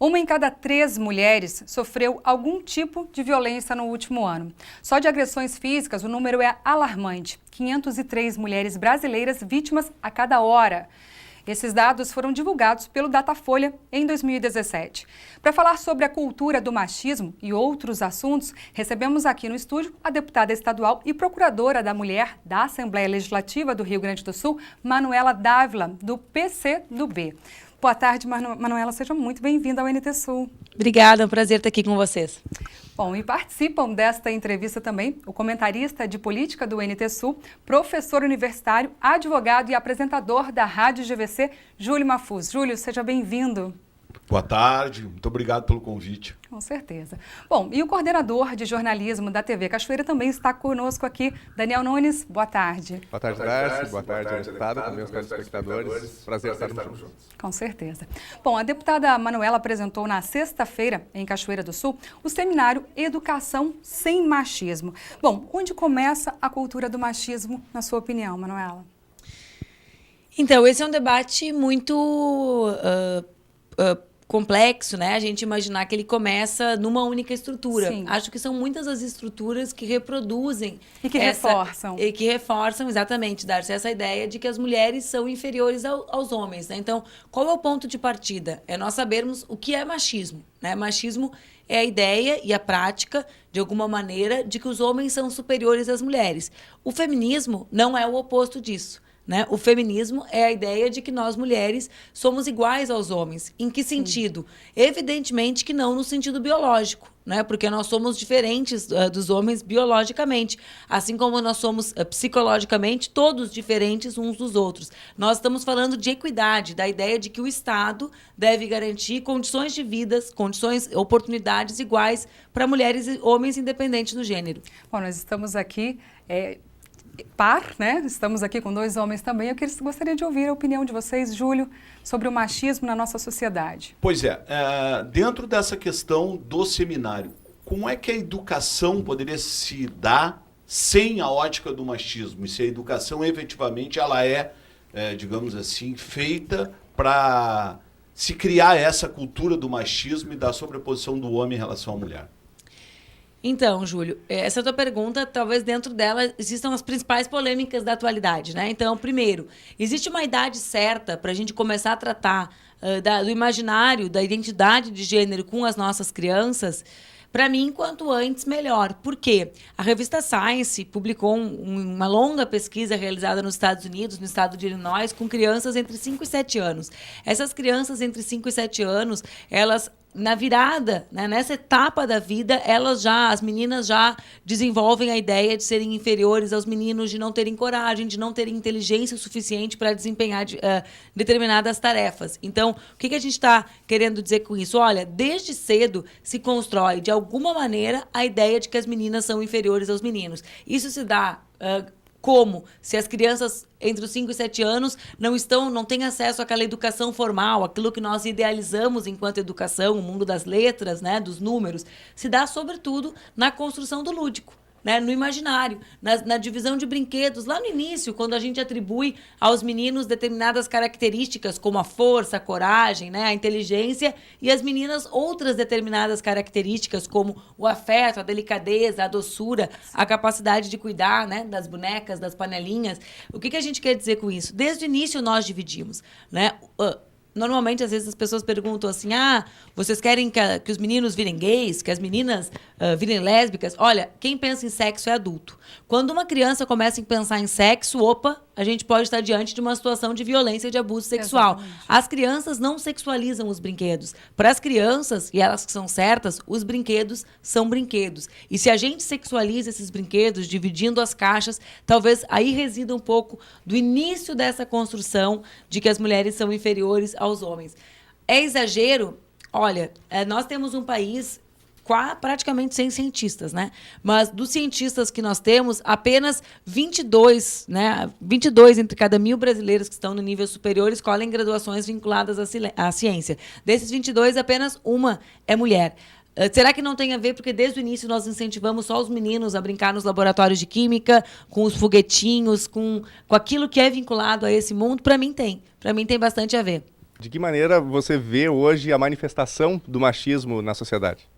Uma em cada 3 mulheres sofreu algum tipo de violência no último ano. Só de agressões físicas, o número é alarmante. 503 mulheres brasileiras vítimas a cada hora. Esses dados foram divulgados pelo Datafolha em 2017. Para falar sobre a cultura do machismo e outros assuntos, recebemos aqui no estúdio a deputada estadual e procuradora da Mulher da Assembleia Legislativa do Rio Grande do Sul, Manuela Dávila, do PCdoB. Boa tarde, Manuela. Seja muito bem-vinda ao NT Sul. Obrigada, é um prazer estar aqui com vocês. Bom, e participam desta entrevista também o comentarista de política do NT Sul, professor universitário, advogado e apresentador da Rádio GVC, Júlio Mafuz. Júlio, seja bem-vindo. Boa tarde, muito obrigado pelo convite. Com certeza. Bom, e o coordenador de jornalismo da TV Cachoeira também está conosco aqui, Daniel Nunes. Boa tarde. Boa tarde, Darcy. Boa tarde, deputada, também os telespectadores. Prazer estarmos juntos. Com certeza. Bom, a deputada Manuela apresentou na sexta-feira, em Cachoeira do Sul, o seminário Educação Sem Machismo. Bom, onde começa a cultura do machismo, na sua opinião, Manuela? Então, esse é um debate muito complexo, né? A gente imaginar que ele começa numa única estrutura. Sim. Acho que são muitas as estruturas que reproduzem e que reforçam. E que reforçam, exatamente, Darcy, essa ideia de que as mulheres são inferiores aos homens, né? Então, qual é o ponto de partida? É nós sabermos o que é machismo, né? Machismo é a ideia e a prática, de alguma maneira, de que os homens são superiores às mulheres. O feminismo não é o oposto disso. Né? O feminismo é a ideia de que nós, mulheres, somos iguais aos homens. Em que sentido? Evidentemente que não no sentido biológico, né? Porque nós somos diferentes dos homens biologicamente. Assim como nós somos psicologicamente todos diferentes uns dos outros. Nós estamos falando de equidade, da ideia de que o Estado deve garantir condições de vida, oportunidades iguais para mulheres e homens independente do gênero. Bom, nós estamos aqui... né? Estamos aqui com 2 homens também. Eu gostaria de ouvir a opinião de vocês, Júlio, sobre o machismo na nossa sociedade. Pois é, dentro dessa questão do seminário, como é que a educação poderia se dar sem a ótica do machismo? E se a educação efetivamente ela digamos assim, feita para se criar essa cultura do machismo e da sobreposição do homem em relação à mulher? Então, Júlio, essa tua pergunta, talvez dentro dela existam as principais polêmicas da atualidade, né? Então, primeiro, existe uma idade certa para a gente começar a tratar do imaginário, da identidade de gênero com as nossas crianças? Para mim, quanto antes, melhor. Por quê? A revista Science publicou uma longa pesquisa realizada nos Estados Unidos, no estado de Illinois, com crianças entre 5 e 7 anos. Essas crianças entre 5 e 7 anos, elas... Na virada, né, nessa etapa da vida, as meninas já desenvolvem a ideia de serem inferiores aos meninos, de não terem coragem, de não terem inteligência suficiente para desempenhar determinadas tarefas. Então, o que a gente está querendo dizer com isso? Olha, desde cedo se constrói, de alguma maneira, a ideia de que as meninas são inferiores aos meninos. Isso se dá... Como? Se as crianças entre os 5 e 7 anos não têm acesso àquela educação formal, aquilo que nós idealizamos enquanto educação, o mundo das letras, né, dos números, se dá, sobretudo, na construção do lúdico. Né, no imaginário, na divisão de brinquedos, lá no início, quando a gente atribui aos meninos determinadas características, como a força, a coragem, né, a inteligência, e as meninas outras determinadas características, como o afeto, a delicadeza, a doçura, a capacidade de cuidar, né, das bonecas, das panelinhas. O que a gente quer dizer com isso? Desde o início nós dividimos, né? Normalmente, às vezes, as pessoas perguntam assim, vocês querem que os meninos virem gays, que as meninas virem lésbicas? Olha, quem pensa em sexo é adulto. Quando uma criança começa a pensar em sexo, a gente pode estar diante de uma situação de violência e de abuso sexual. Exatamente. As crianças não sexualizam os brinquedos. Para as crianças, e elas que são certas, os brinquedos são brinquedos. E se a gente sexualiza esses brinquedos, dividindo as caixas, talvez aí resida um pouco do início dessa construção de que as mulheres são inferiores aos homens. É exagero? Olha, nós temos um país praticamente sem cientistas, né? Mas dos cientistas que nós temos, apenas 22, né? 22 entre cada 1.000 brasileiros que estão no nível superior escolhem graduações vinculadas à ciência. Desses 22, apenas uma é mulher. Será que não tem a ver porque desde o início nós incentivamos só os meninos a brincar nos laboratórios de química, com os foguetinhos, com aquilo que é vinculado a esse mundo? Para mim tem bastante a ver. De que maneira você vê hoje a manifestação do machismo na sociedade?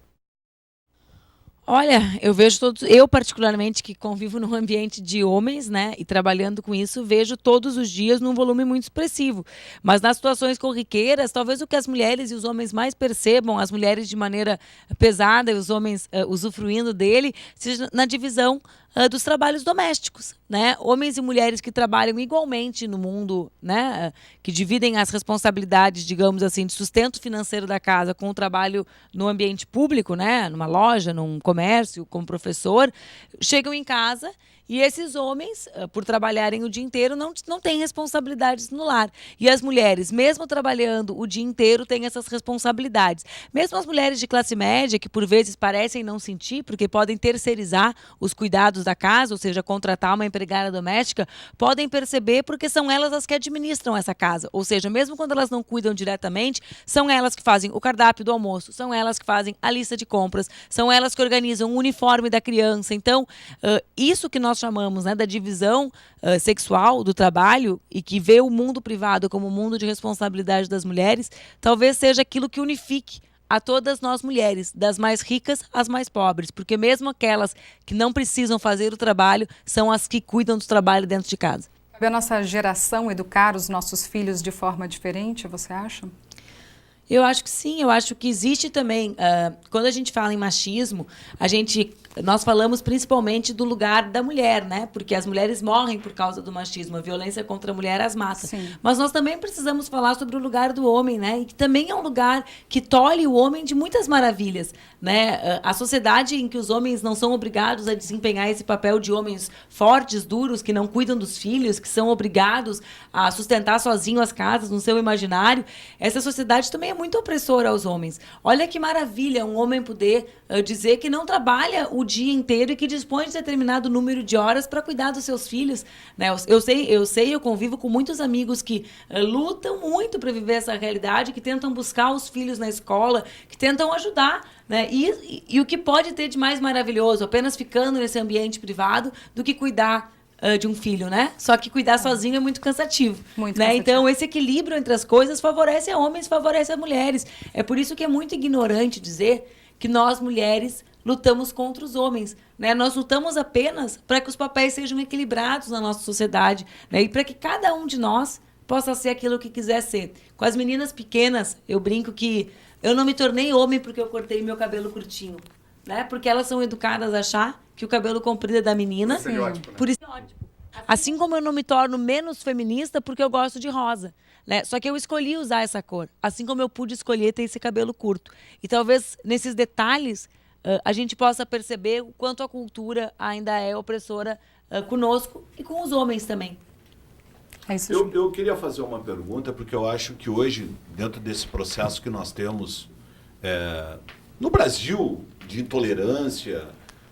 Olha, eu vejo todos, eu particularmente que convivo num ambiente de homens, né, e trabalhando com isso, vejo todos os dias num volume muito expressivo. Mas nas situações corriqueiras, talvez o que as mulheres e os homens mais percebam, as mulheres de maneira pesada e os homens usufruindo dele, seja na divisão dos trabalhos domésticos, né? Homens e mulheres que trabalham igualmente no mundo, né? Que dividem as responsabilidades, digamos assim, de sustento financeiro da casa com o trabalho no ambiente público, né? Numa loja, num comércio, como professor, chegam em casa e esses homens, por trabalharem o dia inteiro, não têm responsabilidades no lar. E as mulheres, mesmo trabalhando o dia inteiro, têm essas responsabilidades. Mesmo as mulheres de classe média, que por vezes parecem não sentir, porque podem terceirizar os cuidados da casa, ou seja, contratar uma empregada doméstica, podem perceber porque são elas as que administram essa casa. Ou seja, mesmo quando elas não cuidam diretamente, são elas que fazem o cardápio do almoço, são elas que fazem a lista de compras, são elas que organizam o uniforme da criança. Então, isso que nós chamamos, né, da divisão sexual do trabalho e que vê o mundo privado como o mundo de responsabilidade das mulheres, talvez seja aquilo que unifique a todas nós mulheres, das mais ricas às mais pobres, porque mesmo aquelas que não precisam fazer o trabalho são as que cuidam do trabalho dentro de casa. Cabe a nossa geração educar os nossos filhos de forma diferente, você acha? Eu acho que sim, eu acho que existe também, quando a gente fala em machismo, nós falamos principalmente do lugar da mulher, né? Porque as mulheres morrem por causa do machismo, a violência contra a mulher as mata. Sim. Mas nós também precisamos falar sobre o lugar do homem, né? E que também é um lugar que tolhe o homem de muitas maravilhas, né? A sociedade em que os homens não são obrigados a desempenhar esse papel de homens fortes, duros, que não cuidam dos filhos, que são obrigados a sustentar sozinho as casas no seu imaginário, essa sociedade também é muito opressora aos homens. Olha que maravilha um homem poder dizer que não trabalha o dia inteiro e que dispõe de determinado número de horas para cuidar dos seus filhos, né? Eu convivo com muitos amigos que lutam muito para viver essa realidade, que tentam buscar os filhos na escola, que tentam ajudar, né? E o que pode ter de mais maravilhoso, apenas ficando nesse ambiente privado, do que cuidar de um filho, né? Só que cuidar sozinho é muito cansativo. Muito né? cansativo. Então, esse equilíbrio entre as coisas favorece a homens, favorece a mulheres. É por isso que é muito ignorante dizer que nós, mulheres, lutamos contra os homens. Né? Nós lutamos apenas para que os papéis sejam equilibrados na nossa sociedade, né? E para que cada um de nós possa ser aquilo que quiser ser. Com as meninas pequenas, eu brinco que eu não me tornei homem porque eu cortei meu cabelo curtinho. Né? Porque elas são educadas a achar que o cabelo comprido é da menina. Por isso é ótimo. Assim como eu não me torno menos feminista porque eu gosto de rosa. Né? Só que eu escolhi usar essa cor. Assim como eu pude escolher ter esse cabelo curto. E talvez nesses detalhes a gente possa perceber o quanto a cultura ainda é opressora conosco e com os homens também. É isso. Eu queria fazer uma pergunta, porque eu acho que hoje, dentro desse processo que nós temos no Brasil, de intolerância,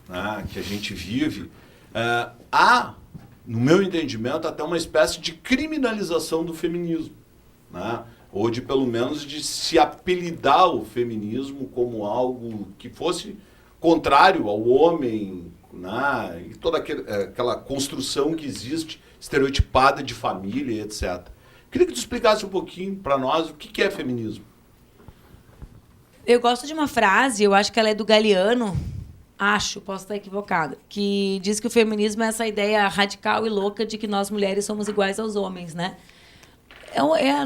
né, que a gente vive, há, no meu entendimento, até uma espécie de criminalização do feminismo, né? Ou de, pelo menos, de se apelidar o feminismo como algo que fosse contrário ao homem, né? E toda aquela construção que existe, estereotipada de família, etc. Queria que tu explicasse um pouquinho para nós o que é feminismo. Eu gosto de uma frase, eu acho que ela é do Galeano, posso estar equivocada, que diz que o feminismo é essa ideia radical e louca de que nós mulheres somos iguais aos homens, né?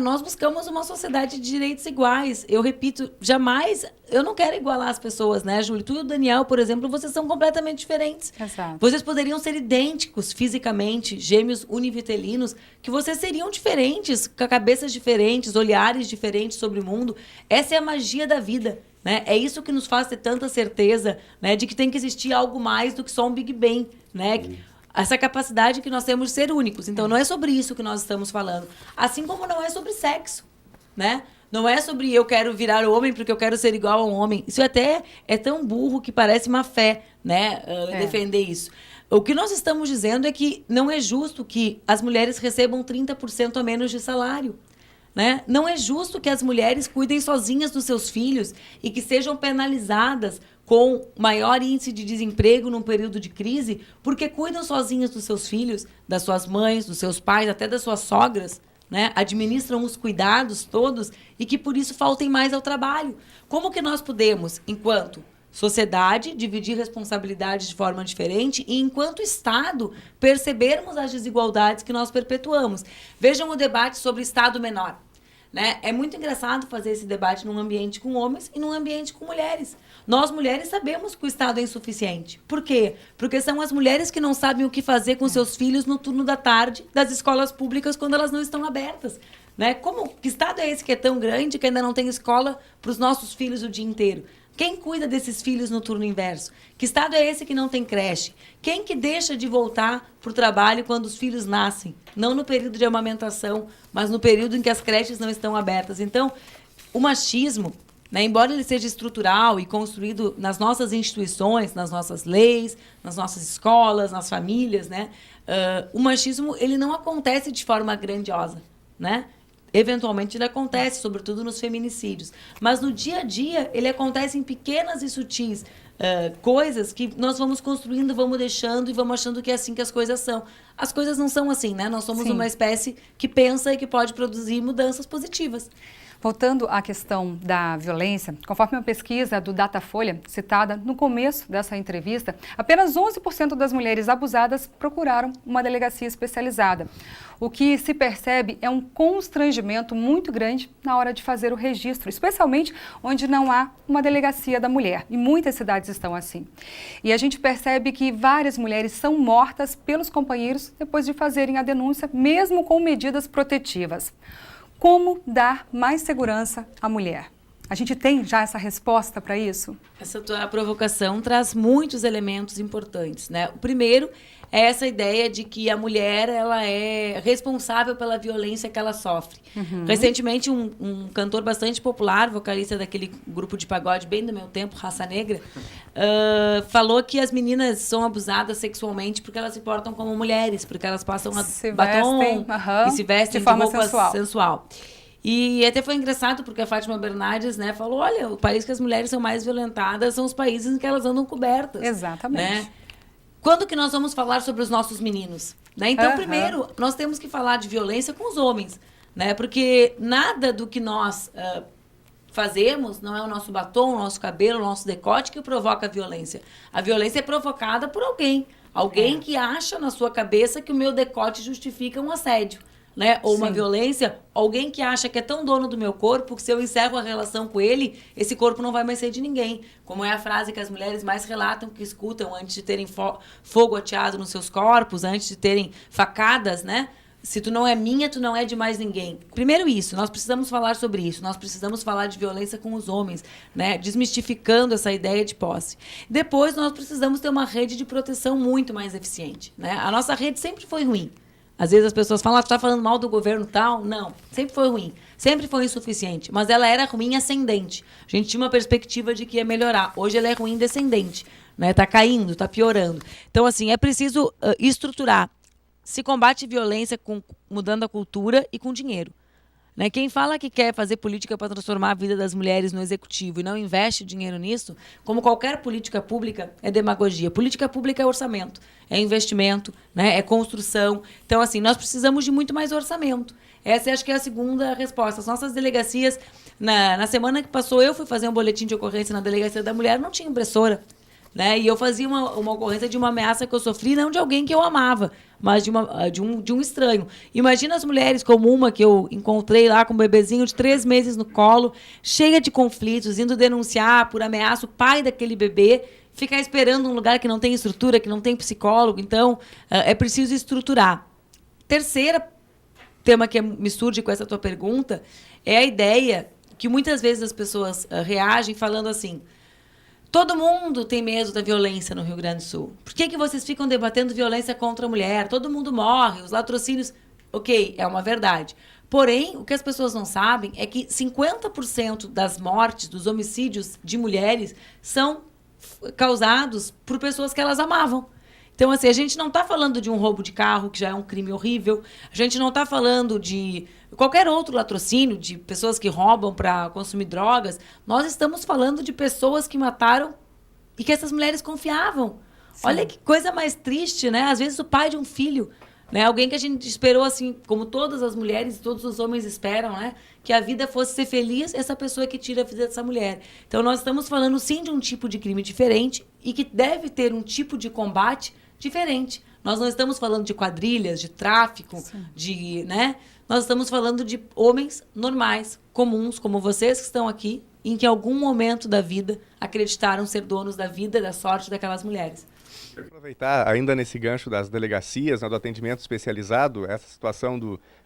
Nós buscamos uma sociedade de direitos iguais. Eu repito, jamais... Eu não quero igualar as pessoas, né, Júlio? Tu e o Daniel, por exemplo, vocês são completamente diferentes. Exato. Vocês poderiam ser idênticos fisicamente, gêmeos univitelinos, que vocês seriam diferentes, com cabeças diferentes, olhares diferentes sobre o mundo. Essa é a magia da vida. Né? É isso que nos faz ter tanta certeza, né, de que tem que existir algo mais do que só um Big Bang. Né? Essa capacidade que nós temos de ser únicos. Então, não é sobre isso que nós estamos falando. Assim como não é sobre sexo, né? Não é sobre eu quero virar homem porque eu quero ser igual a um homem. Isso até é tão burro que parece má fé, né? Defender isso. O que nós estamos dizendo é que não é justo que as mulheres recebam 30% a menos de salário. Né? Não é justo que as mulheres cuidem sozinhas dos seus filhos e que sejam penalizadas com maior índice de desemprego num período de crise porque cuidam sozinhas dos seus filhos, das suas mães, dos seus pais, até das suas sogras. né, administram os cuidados todos e que por isso faltem mais ao trabalho. Como que nós podemos, enquanto sociedade, dividir responsabilidades de forma diferente e, enquanto Estado, percebermos as desigualdades que nós perpetuamos? Vejam o debate sobre Estado menor. Né? É muito engraçado fazer esse debate num ambiente com homens e num ambiente com mulheres. Nós, mulheres, sabemos que o Estado é insuficiente. Por quê? Porque são as mulheres que não sabem o que fazer com seus filhos no turno da tarde das escolas públicas quando elas não estão abertas. Né? Que Estado é esse que é tão grande que ainda não tem escola para os nossos filhos o dia inteiro? Quem cuida desses filhos no turno inverso? Que Estado é esse que não tem creche? Quem que deixa de voltar para o trabalho quando os filhos nascem? Não no período de amamentação, mas no período em que as creches não estão abertas. Então, o machismo, né, embora ele seja estrutural e construído nas nossas instituições, nas nossas leis, nas nossas escolas, nas famílias, né, o machismo ele não acontece de forma grandiosa, né? Eventualmente ele acontece, sobretudo nos feminicídios. Mas no dia a dia ele acontece em pequenas e sutis coisas que nós vamos construindo, vamos deixando e vamos achando que é assim que as coisas são. As coisas não são assim, né? Nós somos uma espécie que pensa e que pode produzir mudanças positivas. Voltando à questão da violência, conforme uma pesquisa do Datafolha, citada no começo dessa entrevista, apenas 11% das mulheres abusadas procuraram uma delegacia especializada. O que se percebe é um constrangimento muito grande na hora de fazer o registro, especialmente onde não há uma delegacia da mulher. E muitas cidades estão assim. E a gente percebe que várias mulheres são mortas pelos companheiros depois de fazerem a denúncia, mesmo com medidas protetivas. Como dar mais segurança à mulher? A gente tem já essa resposta para isso? Essa tua provocação traz muitos elementos importantes, né? O primeiro é essa ideia de que a mulher ela é responsável pela violência que ela sofre. Recentemente, um cantor bastante popular, vocalista daquele grupo de pagode bem do meu tempo, Raça Negra, falou que as meninas são abusadas sexualmente porque elas se portam como mulheres, porque elas passam batom e se vestem de forma roupa sensual. E até foi engraçado porque a Fátima Bernardes, né, falou, olha, o país que as mulheres são mais violentadas são os países em que elas andam cobertas. Exatamente. Né? Quando que nós vamos falar sobre os nossos meninos? Né? Então, primeiro, nós temos que falar de violência com os homens, né? Porque nada do que nós fazemos não é o nosso batom, o nosso cabelo, o nosso decote que provoca a violência. A violência é provocada por alguém. Alguém que acha na sua cabeça que o meu decote justifica um assédio. Né? Ou uma violência, alguém que acha que é tão dono do meu corpo que se eu encerro a relação com ele, esse corpo não vai mais ser de ninguém. Como é a frase que as mulheres mais relatam que escutam antes de terem fogo ateado nos seus corpos, antes de terem facadas, né? Se tu não é minha, tu não é de mais ninguém. Primeiro isso, nós precisamos falar sobre isso. Nós precisamos falar de violência com os homens, né? Desmistificando essa ideia de posse. Depois, nós precisamos ter uma rede de proteção muito mais eficiente, né? A nossa rede sempre foi ruim. Às vezes as pessoas falam, tu tá falando mal do governo tal. Não, sempre foi ruim, sempre foi insuficiente. Mas ela era ruim ascendente. A gente tinha uma perspectiva de que ia melhorar. Hoje ela é ruim descendente, né? Tá caindo, tá piorando. Então, assim, é preciso estruturar. Se combate violência mudando a cultura e com dinheiro. Né? Quem fala que quer fazer política para transformar a vida das mulheres no executivo e não investe dinheiro nisso, como qualquer política pública, é demagogia. Política pública é orçamento, é investimento, né? É construção. Então, assim, nós precisamos de muito mais orçamento. Essa acho que é a segunda resposta. As nossas delegacias, na semana que passou, eu fui fazer um boletim de ocorrência na Delegacia da Mulher, não tinha impressora. Né? E eu fazia uma ocorrência de uma ameaça que eu sofri, não de alguém que eu amava, mas de um estranho. Imagina as mulheres como uma que eu encontrei lá com um bebezinho de 3 meses no colo, cheia de conflitos, indo denunciar por ameaça o pai daquele bebê, ficar esperando um lugar que não tem estrutura, que não tem psicólogo. Então, é preciso estruturar. Terceiro tema que me surge com essa tua pergunta é a ideia que muitas vezes as pessoas reagem falando assim: todo mundo tem medo da violência no Rio Grande do Sul. Por que vocês ficam debatendo violência contra a mulher? Todo mundo morre, os latrocínios... Ok, é uma verdade. Porém, o que as pessoas não sabem é que 50% das mortes, dos homicídios de mulheres, são causados por pessoas que elas amavam. Então, assim, a gente não está falando de um roubo de carro, que já é um crime horrível. A gente não está falando de qualquer outro latrocínio, de pessoas que roubam para consumir drogas. Nós estamos falando de pessoas que mataram e que essas mulheres confiavam. Sim. Olha que coisa mais triste, né? Às vezes o pai de um filho né? Alguém que a gente esperou, assim, como todas as mulheres e todos os homens esperam, né? Que a vida fosse ser feliz, essa pessoa que tira a vida dessa mulher. Então, nós estamos falando, sim, de um tipo de crime diferente e que deve ter um tipo de combate diferente. Nós não estamos falando de quadrilhas, de tráfico, né? Nós estamos falando de homens normais, comuns, como vocês que estão aqui, em que em algum momento da vida acreditaram ser donos da vida, da sorte daquelas mulheres. Aproveitar ainda nesse gancho das delegacias, né, do atendimento especializado, essa situação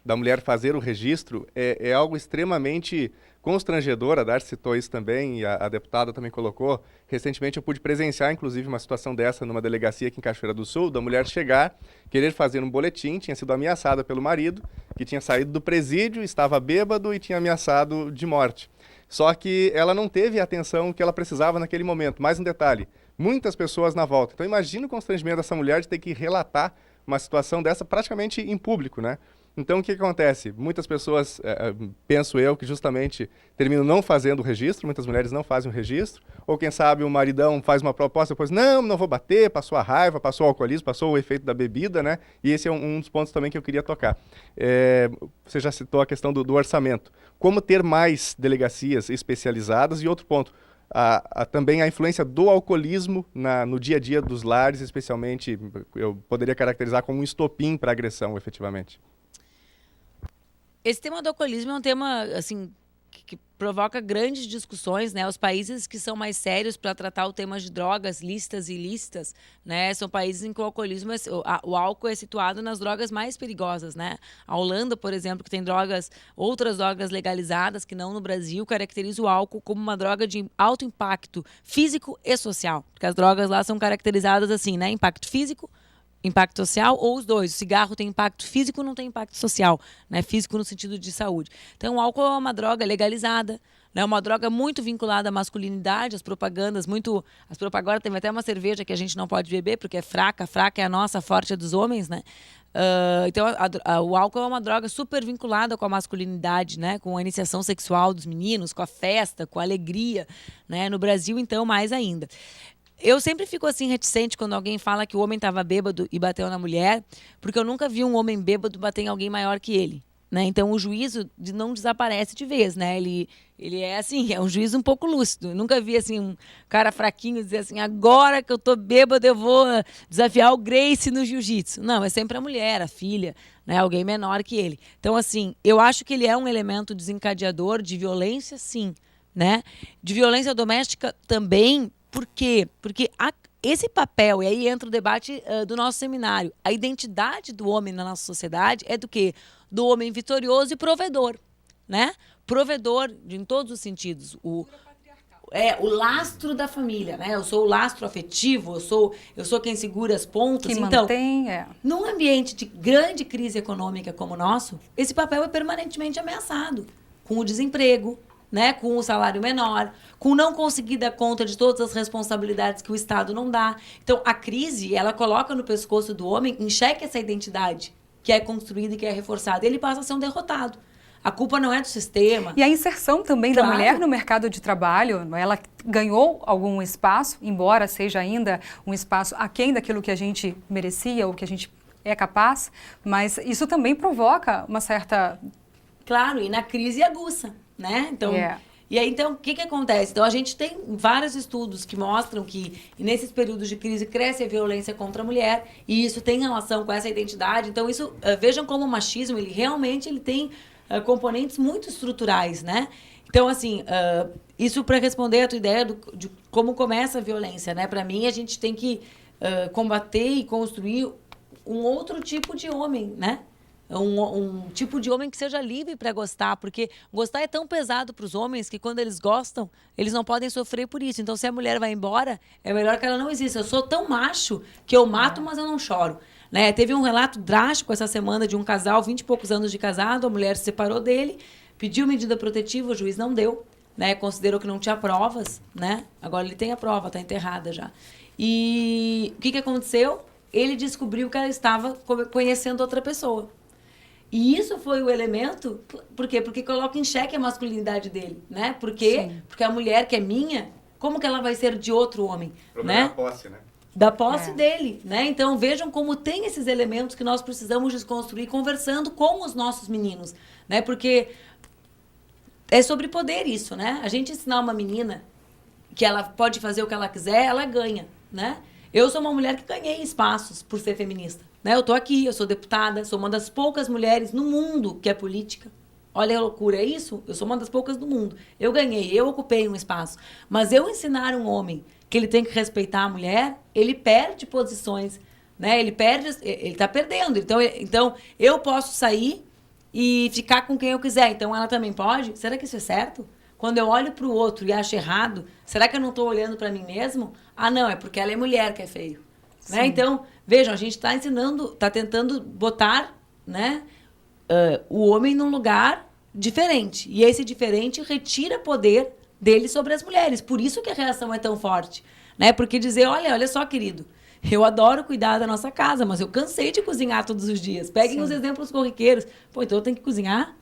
da mulher fazer o registro é algo extremamente constrangedor. A Darcy citou isso também e a deputada também colocou. Recentemente eu pude presenciar, inclusive, uma situação dessa numa delegacia aqui em Cachoeira do Sul, da mulher chegar, querer fazer um boletim, tinha sido ameaçada pelo marido, que tinha saído do presídio, estava bêbado e tinha ameaçado de morte. Só que ela não teve a atenção que ela precisava naquele momento. Mais um detalhe, muitas pessoas na volta. Então imagina o constrangimento dessa mulher de ter que relatar uma situação dessa praticamente em público, né? Então o que acontece? Muitas pessoas, penso eu, que justamente terminam não fazendo o registro, muitas mulheres não fazem o registro, ou quem sabe o maridão faz uma proposta, depois, não vou bater, passou a raiva, passou o alcoolismo, passou o efeito da bebida, né? E esse é um dos pontos também que eu queria tocar. Você já citou a questão do orçamento. Como ter mais delegacias especializadas? E outro ponto, também a influência do alcoolismo no dia a dia dos lares, especialmente, eu poderia caracterizar como um estopim para agressão, efetivamente. Esse tema do alcoolismo é um tema, assim, que provoca grandes discussões, né? Os países que são mais sérios para tratar o tema de drogas lícitas e ilícitas, né? São países em que o alcoolismo, o álcool é situado nas drogas mais perigosas, né? A Holanda, por exemplo, que tem outras drogas legalizadas, que não no Brasil, caracteriza o álcool como uma droga de alto impacto físico e social. Porque as drogas lá são caracterizadas assim, né? Impacto físico, impacto social ou os dois. O cigarro tem impacto físico, não tem impacto social, né? Físico no sentido de saúde. Então, o álcool é uma droga legalizada, né? Uma droga muito vinculada à masculinidade, às propagandas, agora tem até uma cerveja que a gente não pode beber porque é fraca é a nossa, forte é dos homens, né? Então, o álcool é uma droga super vinculada com a masculinidade, né? Com a iniciação sexual dos meninos, com a festa, com a alegria, né? No Brasil, então, mais ainda. Eu sempre fico assim reticente quando alguém fala que o homem estava bêbado e bateu na mulher, porque eu nunca vi um homem bêbado bater em alguém maior que ele, né? Então o juízo não desaparece de vez, né? Ele é assim, é um juízo um pouco lúcido. Eu nunca vi assim um cara fraquinho dizer assim, agora que eu tô bêbado eu vou desafiar o Gracie no jiu-jitsu. Não, é sempre a mulher, a filha, né? Alguém menor que ele. Então assim, eu acho que ele é um elemento desencadeador de violência, sim, né? De violência doméstica também. Por quê? Porque esse papel, e aí entra o debate do nosso seminário, a identidade do homem na nossa sociedade é do quê? Do homem vitorioso e provedor, né? Provedor em todos os sentidos. O lastro da família, né? Eu sou o lastro afetivo, eu sou quem segura as pontas. Que então, mantém, num ambiente de grande crise econômica como o nosso, esse papel é permanentemente ameaçado, com o desemprego, né, com o salário menor, com não conseguir dar conta de todas as responsabilidades que o Estado não dá. Então, a crise, ela coloca no pescoço do homem em xeque essa identidade que é construída e que é reforçada. Ele passa a ser um derrotado. A culpa não é do sistema. E a inserção também da mulher no mercado de trabalho, ela ganhou algum espaço, embora seja ainda um espaço aquém daquilo que a gente merecia ou que a gente é capaz, mas isso também provoca uma certa... Claro, e na crise aguça, né? Então, E aí, então, o que acontece? Então, a gente tem vários estudos que mostram que nesses períodos de crise cresce a violência contra a mulher e isso tem relação com essa identidade. Então, isso, vejam como o machismo, ele realmente tem componentes muito estruturais, né? Então, assim, isso para responder a tua ideia de como começa a violência, né? Para mim, a gente tem que combater e construir um outro tipo de homem, né? Um tipo de homem que seja livre para gostar, porque gostar é tão pesado para os homens que quando eles gostam, eles não podem sofrer por isso. Então, se a mulher vai embora, é melhor que ela não exista. Eu sou tão macho que eu mato, mas eu não choro. Né? Teve um relato drástico essa semana de um casal, 20 e poucos anos de casado, a mulher se separou dele, pediu medida protetiva, o juiz não deu, né? Considerou que não tinha provas, né? Agora ele tem a prova, está enterrada já. E o que aconteceu? Ele descobriu que ela estava conhecendo outra pessoa. E isso foi o elemento, por quê? Porque coloca em xeque a masculinidade dele, né? Porque a mulher que é minha, como que ela vai ser de outro homem, né? A posse, né? da posse dele, né? Então, vejam como tem esses elementos que nós precisamos desconstruir conversando com os nossos meninos, né? Porque é sobre poder isso, né? A gente ensinar uma menina que ela pode fazer o que ela quiser, ela ganha, né? Eu sou uma mulher que ganhei espaços por ser feminista, né? Eu tô aqui, eu sou deputada, sou uma das poucas mulheres no mundo que é política. Olha a loucura, é isso? Eu sou uma das poucas do mundo. Eu ganhei, eu ocupei um espaço. Mas eu ensinar um homem que ele tem que respeitar a mulher, ele perde posições, né? Ele tá perdendo. Então, eu posso sair e ficar com quem eu quiser. Então, ela também pode? Será que isso é certo? Quando eu olho para o outro e acho errado, será que eu não estou olhando para mim mesmo? Ah, não, é porque ela é mulher que é feio. Né? Então, vejam, a gente está ensinando, está tentando botar, né, o homem num lugar diferente. E esse diferente retira poder dele sobre as mulheres. Por isso que a reação é tão forte. Né? Porque dizer, olha só, querido, eu adoro cuidar da nossa casa, mas eu cansei de cozinhar todos os dias. Peguem os exemplos corriqueiros. Pô, então eu tenho que cozinhar?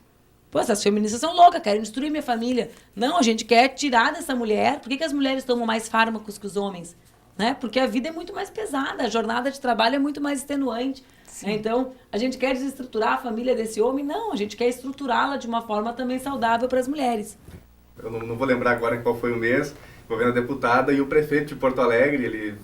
Pô, essas feministas são loucas, querem destruir minha família. Não, a gente quer tirar dessa mulher. Por que as mulheres tomam mais fármacos que os homens? Né? Porque a vida é muito mais pesada, a jornada de trabalho é muito mais extenuante. Né? Então, a gente quer desestruturar a família desse homem? Não, a gente quer estruturá-la de uma forma também saudável para as mulheres. Eu não vou lembrar agora qual foi o mês, envolvendo a deputada e o prefeito de Porto Alegre, ele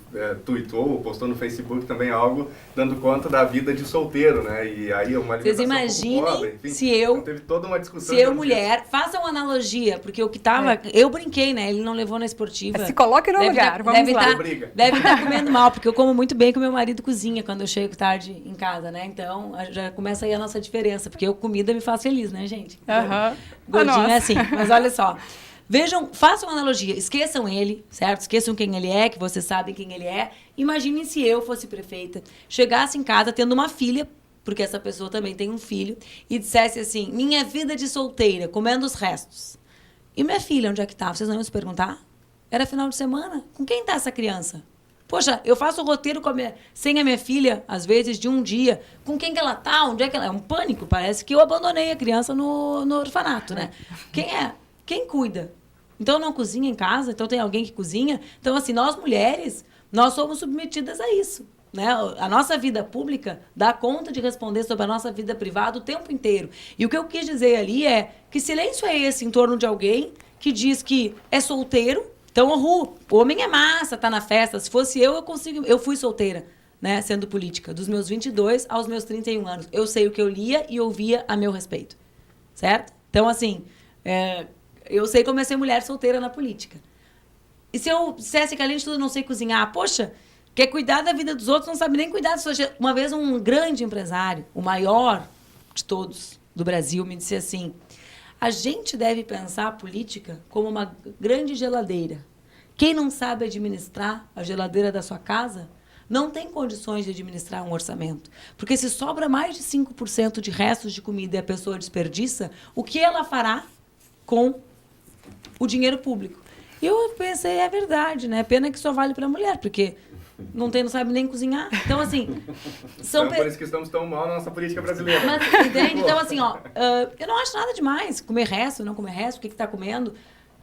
tweetou, postou no Facebook também algo dando conta da vida de solteiro, né? E aí uma Vocês imaginem um pobre, enfim, se eu, teve toda uma discussão. Se eu, mulher, façam uma analogia, porque o que tava, eu brinquei, né? Ele não levou na esportiva. Se coloque no lugar, vamos lá. Deve estar comendo mal, porque eu como muito bem que o meu marido cozinha quando eu chego tarde em casa, né? Então, já começa aí a nossa diferença, porque comida me faz feliz, né, gente? Gordinho é assim, mas olha só. Vejam, façam uma analogia, esqueçam ele, certo? Esqueçam quem ele é, que vocês sabem quem ele é. Imaginem se eu fosse prefeita, chegasse em casa tendo uma filha, porque essa pessoa também tem um filho, e dissesse assim, minha vida de solteira, comendo os restos. E minha filha, onde é que tá? Vocês não iam se perguntar? Era final de semana? Com quem tá essa criança? Poxa, eu faço o roteiro sem a minha filha, às vezes, de um dia. Com quem que ela tá? Onde é que ela... É um pânico, parece que eu abandonei a criança no orfanato, né? Quem é? Quem cuida? Então, não cozinha em casa? Então, tem alguém que cozinha? Então, assim, nós mulheres, nós somos submetidas a isso. Né? A nossa vida pública dá conta de responder sobre a nossa vida privada o tempo inteiro. E o que eu quis dizer ali é que silêncio é esse em torno de alguém que diz que é solteiro. Então, o homem é massa, tá na festa. Se fosse eu consigo... Eu fui solteira, né? Sendo política. Dos meus 22 aos meus 31 anos. Eu sei o que eu lia e ouvia a meu respeito. Certo? Então, assim... eu sei como é ser mulher solteira na política. E se eu dissesse que, além de tudo, eu não sei cozinhar, poxa, quer cuidar da vida dos outros, não sabe nem cuidar da sua... Uma vez um grande empresário, o maior de todos do Brasil, me disse assim, a gente deve pensar a política como uma grande geladeira. Quem não sabe administrar a geladeira da sua casa não tem condições de administrar um orçamento. Porque se sobra mais de 5% de restos de comida e a pessoa desperdiça, o que ela fará com o dinheiro público? E eu pensei, é verdade, né? Pena que só vale para mulher, porque não sabe nem cozinhar. Então, assim... Então, por isso que estamos tão mal na nossa política brasileira. Mas, entende? Então, assim, eu não acho nada demais comer resto, não comer resto, o que está comendo.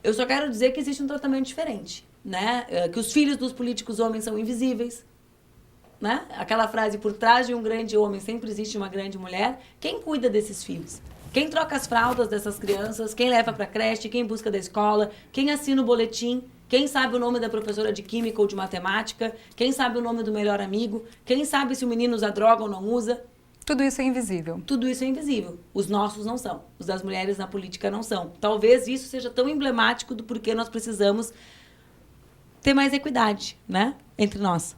Eu só quero dizer que existe um tratamento diferente, né? Que os filhos dos políticos homens são invisíveis, né? Aquela frase, por trás de um grande homem sempre existe uma grande mulher. Quem cuida desses filhos? Quem troca as fraldas dessas crianças? Quem leva para a creche? Quem busca da escola? Quem assina o boletim? Quem sabe o nome da professora de química ou de matemática? Quem sabe o nome do melhor amigo? Quem sabe se o menino usa droga ou não usa? Tudo isso é invisível. Tudo isso é invisível. Os nossos não são. Os das mulheres na política não são. Talvez isso seja tão emblemático do porquê nós precisamos ter mais equidade, né? Entre nós.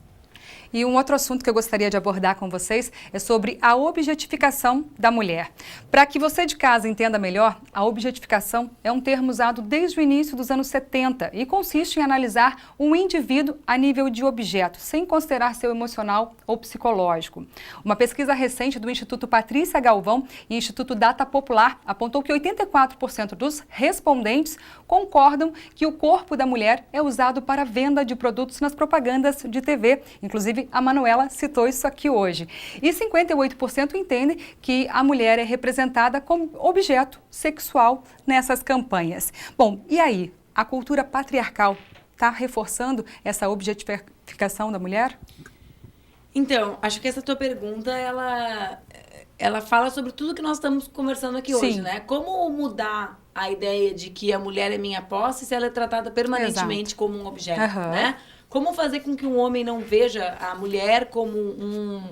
E um outro assunto que eu gostaria de abordar com vocês é sobre a objetificação da mulher. Para que você de casa entenda melhor, a objetificação é um termo usado desde o início dos anos 70 e consiste em analisar um indivíduo a nível de objeto, sem considerar seu emocional ou psicológico. Uma pesquisa recente do Instituto Patrícia Galvão e Instituto Data Popular apontou que 84% dos respondentes concordam que o corpo da mulher é usado para a venda de produtos nas propagandas de TV. Inclusive, a Manuela citou isso aqui hoje. E 58% entendem que a mulher é representada como objeto sexual nessas campanhas. Bom, e aí? A cultura patriarcal está reforçando essa objetificação objetificação da mulher? Então, acho que essa tua pergunta, ela fala sobre tudo que nós estamos conversando aqui hoje, né? Como mudar a ideia de que a mulher é minha posse se ela é tratada permanentemente como um objeto, né? Como fazer com que um homem não veja a mulher como um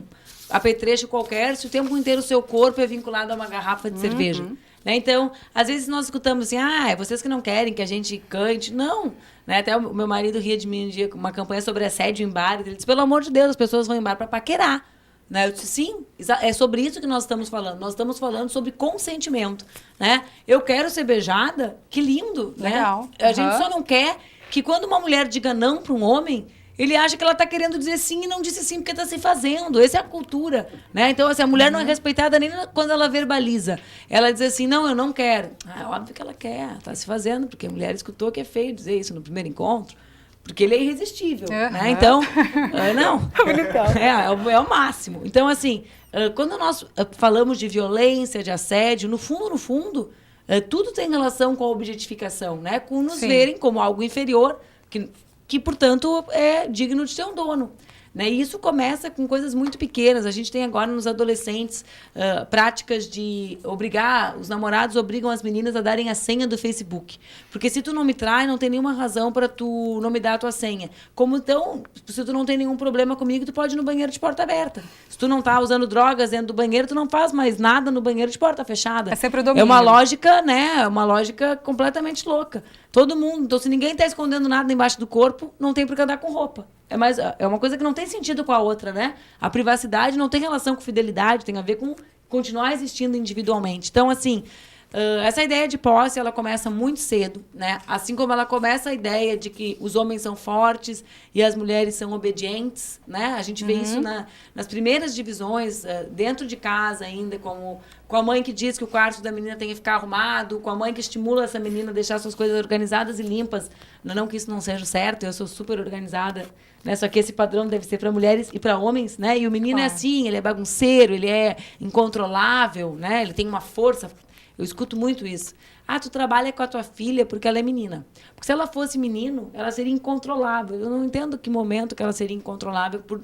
apetrecho qualquer se o tempo inteiro o seu corpo é vinculado a uma garrafa de cerveja? Né? Então, às vezes nós escutamos assim, é vocês que não querem que a gente cante. Não. Né? Até o meu marido ria de mim um dia com uma campanha sobre assédio em bar. Ele disse, pelo amor de Deus, as pessoas vão em bar para paquerar. Né? Eu disse, sim, é sobre isso que nós estamos falando. Nós estamos falando sobre consentimento. Né? Eu quero ser beijada, que lindo. Legal. Né? A gente só não quer que quando uma mulher diga não para um homem, ele acha que ela está querendo dizer sim e não disse sim porque está se fazendo. Essa é a cultura. Né? Então, assim, a mulher não é respeitada nem quando ela verbaliza. Ela diz assim, não, eu não quero. É óbvio que ela quer, está se fazendo, porque a mulher escutou que é feio dizer isso no primeiro encontro. Porque ele é irresistível, né? Então, não. É o máximo. Então, assim, quando nós falamos de violência, de assédio, no fundo, tudo tem relação com a objetificação, né? Com nos verem como algo inferior, que, portanto, é digno de ter um dono. Né? E isso começa com coisas muito pequenas. A gente tem agora nos adolescentes práticas de os namorados obrigam as meninas a darem a senha do Facebook. Porque se tu não me trai, não tem nenhuma razão para tu não me dar a tua senha. Como então, se tu não tem nenhum problema comigo, tu pode ir no banheiro de porta aberta. Se tu não tá usando drogas dentro do banheiro, tu não faz mais nada no banheiro de porta fechada. É sempre o domínio. É uma lógica, né? Uma lógica completamente louca. Todo mundo, então se ninguém tá escondendo nada embaixo do corpo, não tem por que andar com roupa. É uma coisa que não tem sentido com a outra, né? A privacidade não tem relação com fidelidade, tem a ver com continuar existindo individualmente. Então, assim, essa ideia de posse, ela começa muito cedo, né? Assim como ela começa a ideia de que os homens são fortes e as mulheres são obedientes, né? A gente vê isso nas primeiras divisões, dentro de casa ainda, como com a mãe que diz que o quarto da menina tem que ficar arrumado, com a mãe que estimula essa menina a deixar suas coisas organizadas e limpas. Não que isso não seja certo, eu sou super organizada, né? Só que esse padrão deve ser para mulheres e para homens, né? E o menino é assim, ele é bagunceiro, ele é incontrolável, né? Ele tem uma força. Eu escuto muito isso. Tu trabalha com a tua filha porque ela é menina. Porque se ela fosse menino, ela seria incontrolável. Eu não entendo que momento que ela seria incontrolável por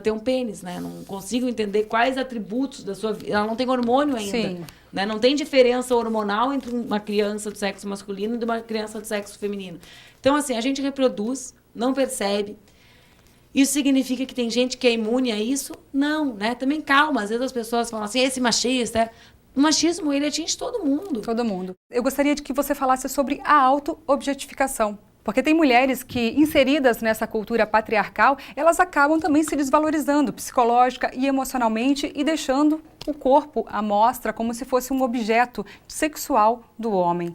ter um pênis, né? Não consigo entender quais atributos da sua vida. Ela não tem hormônio ainda. Sim. Né? Não tem diferença hormonal entre uma criança do sexo masculino e de uma criança do sexo feminino. Então, assim, a gente reproduz, não percebe. Isso significa que tem gente que é imune a isso? Não, né? Também calma. Às vezes as pessoas falam assim, esse machista... O machismo, ele atinge todo mundo. Todo mundo. Eu gostaria de que você falasse sobre a auto-objetificação. Porque tem mulheres que, inseridas nessa cultura patriarcal, elas acabam também se desvalorizando psicológica e emocionalmente e deixando o corpo à mostra como se fosse um objeto sexual do homem.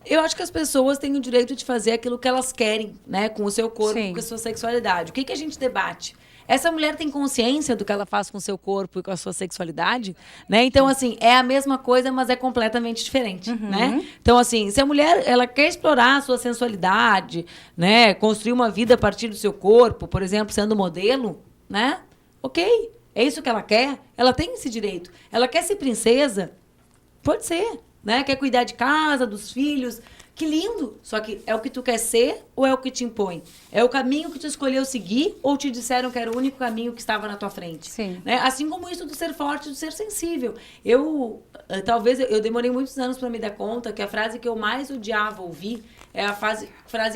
Eu acho que as pessoas têm o direito de fazer aquilo que elas querem, né? Com o seu corpo, com a sua sexualidade. O que a gente debate? Essa mulher tem consciência do que ela faz com o seu corpo e com a sua sexualidade, né? Então, assim, é a mesma coisa, mas é completamente diferente, né? Então, assim, se a mulher, ela quer explorar a sua sensualidade, né? Construir uma vida a partir do seu corpo, por exemplo, sendo modelo, né? Ok, é isso que ela quer, ela tem esse direito. Ela quer ser princesa? Pode ser, né? Quer cuidar de casa, dos filhos... Que lindo! Só que é o que tu quer ser ou é o que te impõe? É o caminho que tu escolheu seguir ou te disseram que era o único caminho que estava na tua frente? Sim. Né? Assim como isso do ser forte, do ser sensível. Talvez eu demorei muitos anos para me dar conta que a frase que eu mais odiava ouvir é a frase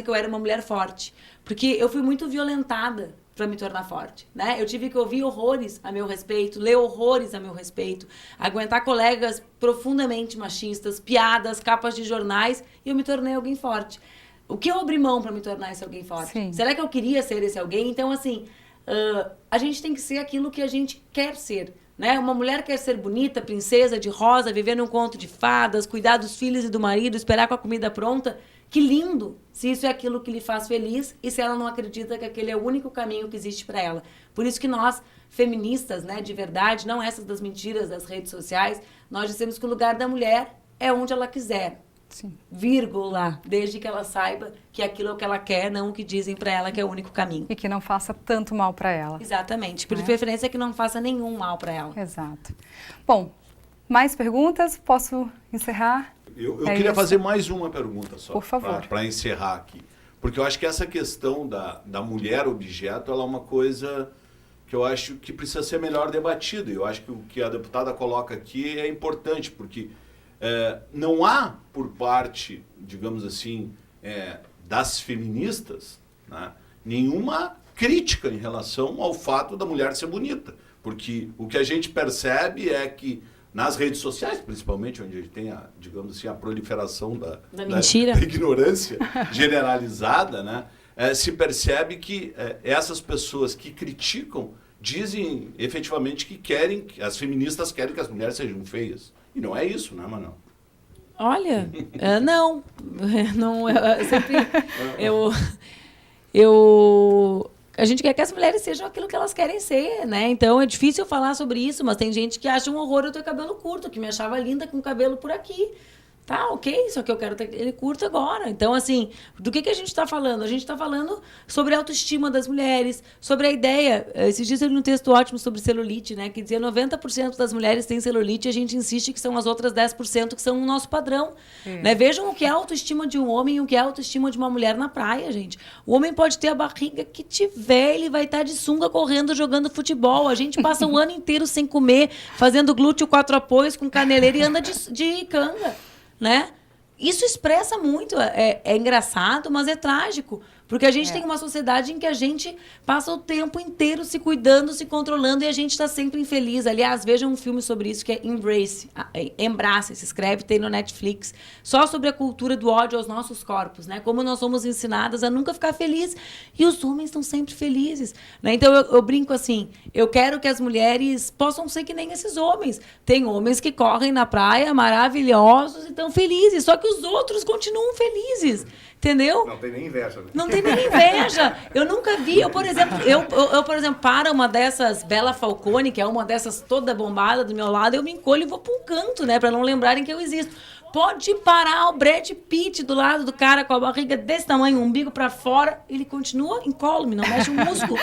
que eu era uma mulher forte. Porque eu fui muito violentada para me tornar forte, né? Eu tive que ouvir horrores a meu respeito, ler horrores a meu respeito, aguentar colegas profundamente machistas, piadas, capas de jornais, e eu me tornei alguém forte. O que eu abri mão para me tornar esse alguém forte? Sim. Será que eu queria ser esse alguém? Então, assim, a gente tem que ser aquilo que a gente quer ser, né? Uma mulher quer ser bonita, princesa, de rosa, viver num conto de fadas, cuidar dos filhos e do marido, esperar com a comida pronta. Que lindo, se isso é aquilo que lhe faz feliz e se ela não acredita que aquele é o único caminho que existe para ela. Por isso que nós, feministas, né, de verdade, não essas das mentiras das redes sociais, nós dizemos que o lugar da mulher é onde ela quiser. Sim. Vírgula, desde que ela saiba que aquilo é o que ela quer, não o que dizem para ela que é o único caminho. E que não faça tanto mal para ela. Exatamente, por preferência que não faça nenhum mal para ela. Exato. Bom, mais perguntas? Posso encerrar? Eu queria fazer mais uma pergunta só. Por favor. Para encerrar aqui. Porque eu acho que essa questão da mulher objeto, ela é uma coisa que eu acho que precisa ser melhor debatida. Eu acho que o que a deputada coloca aqui é importante, porque não há, por parte, digamos assim, das feministas, né, nenhuma crítica em relação ao fato da mulher ser bonita. Porque o que a gente percebe é que nas redes sociais, principalmente, onde a gente tem, digamos assim, a proliferação da mentira, da ignorância generalizada, né, se percebe que essas pessoas que criticam dizem efetivamente que querem, as feministas querem que as mulheres sejam feias. E não é isso, né, Manuel? Olha, não. Não, a gente quer que as mulheres sejam aquilo que elas querem ser, né? Então é difícil falar sobre isso, mas tem gente que acha um horror eu ter cabelo curto, que me achava linda com o cabelo por aqui. Tá, ok, só que eu quero ter ele curto agora. Então, assim, do que a gente está falando? A gente está falando sobre a autoestima das mulheres, sobre a ideia. Esses dias eu li um texto ótimo sobre celulite, né? Que dizia 90% das mulheres têm celulite e a gente insiste que são as outras 10% que são o nosso padrão. Né? Vejam o que é a autoestima de um homem e o que é a autoestima de uma mulher na praia, gente. O homem pode ter a barriga que tiver, ele vai estar de sunga correndo, jogando futebol. A gente passa o ano inteiro sem comer, fazendo glúteo 4 apoios com caneleira e anda de canga. Né? Isso expressa muito, é engraçado, mas é trágico, porque a gente tem uma sociedade em que a gente passa o tempo inteiro se cuidando, se controlando e a gente está sempre infeliz. Aliás, vejam um filme sobre isso que é Embrace, se escreve, tem no Netflix, só sobre a cultura do ódio aos nossos corpos, né? Como nós somos ensinadas a nunca ficar feliz e os homens estão sempre felizes, né? Então eu brinco assim, eu quero que as mulheres possam ser que nem esses homens. Tem homens que correm na praia maravilhosos e estão felizes, só que os outros continuam felizes. Entendeu? Não tem nem inveja. Né? Não tem nem inveja. Eu nunca vi. Por exemplo, para uma dessas, Bela Falcone, que é uma dessas toda bombada do meu lado, eu me encolho e vou para um canto, né? Para não lembrarem que eu existo. Pode parar o Brad Pitt do lado do cara com a barriga desse tamanho, o umbigo para fora, ele continua incólume, não mexe o músculo.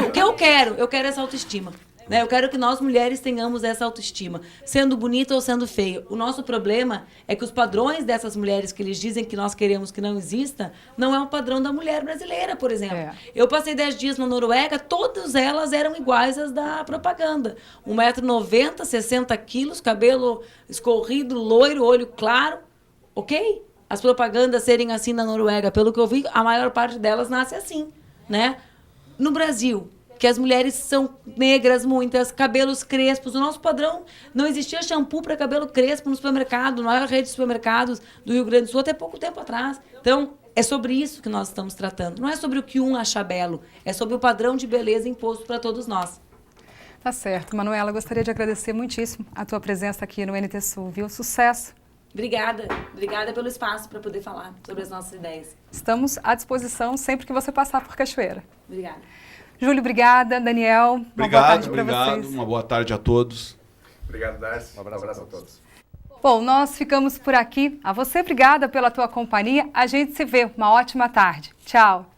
O que eu quero? Eu quero essa autoestima. Né? Eu quero que nós, mulheres, tenhamos essa autoestima, sendo bonita ou sendo feia. O nosso problema é que os padrões dessas mulheres que eles dizem que nós queremos que não exista, não é o padrão da mulher brasileira, por exemplo. Eu passei 10 dias na Noruega, todas elas eram iguais às da propaganda. 1,90 m, 60 quilos, cabelo escorrido, loiro, olho claro. Ok? As propagandas serem assim na Noruega, pelo que eu vi, a maior parte delas nasce assim. Né? No Brasil, que as mulheres são negras, muitas, cabelos crespos. O nosso padrão, não existia shampoo para cabelo crespo no supermercado, na maior rede de supermercados do Rio Grande do Sul, até pouco tempo atrás. Então, é sobre isso que nós estamos tratando. Não é sobre o que um acha belo, é sobre o padrão de beleza imposto para todos nós. Tá certo. Manuela, gostaria de agradecer muitíssimo a tua presença aqui no NT Sul, viu? Sucesso! Obrigada. Obrigada pelo espaço para poder falar sobre as nossas ideias. Estamos à disposição sempre que você passar por Cachoeira. Obrigada. Júlio, obrigada. Daniel, uma boa tarde para vocês. Uma boa tarde a todos. Obrigado, Darcy. Um abraço a todos. Bom, nós ficamos por aqui. A você, obrigada pela tua companhia. A gente se vê. Uma ótima tarde. Tchau.